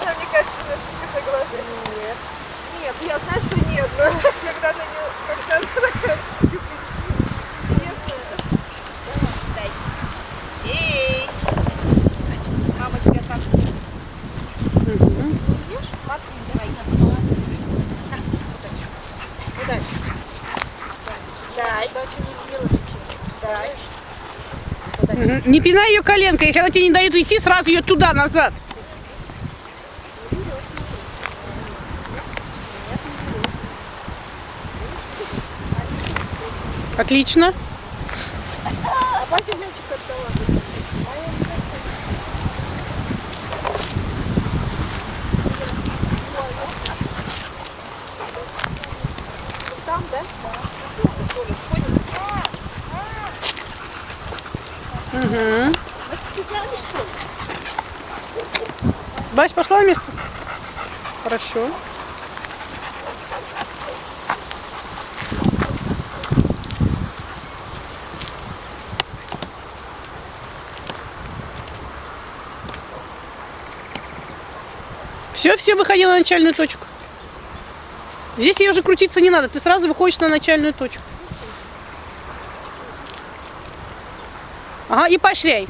Мне кажется, немножко косоглазая. Нет. Нет, я знаю, что нет, но когда она такая интересная. Дай. Эй! Мама тебя так. Ешь, смотри, давай. Удачи. Дай. Удачи не съела ничего. Дай. Не пинай ее коленкой, если она тебе не дает идти, сразу ее туда, назад. Отлично. А Бася мячик отдала. Там, да? Угу. Бась, пошла на место? Хорошо. Все, выходи на начальную точку. Здесь ей уже крутиться не надо, ты сразу выходишь на начальную точку. Ага, и поощряй.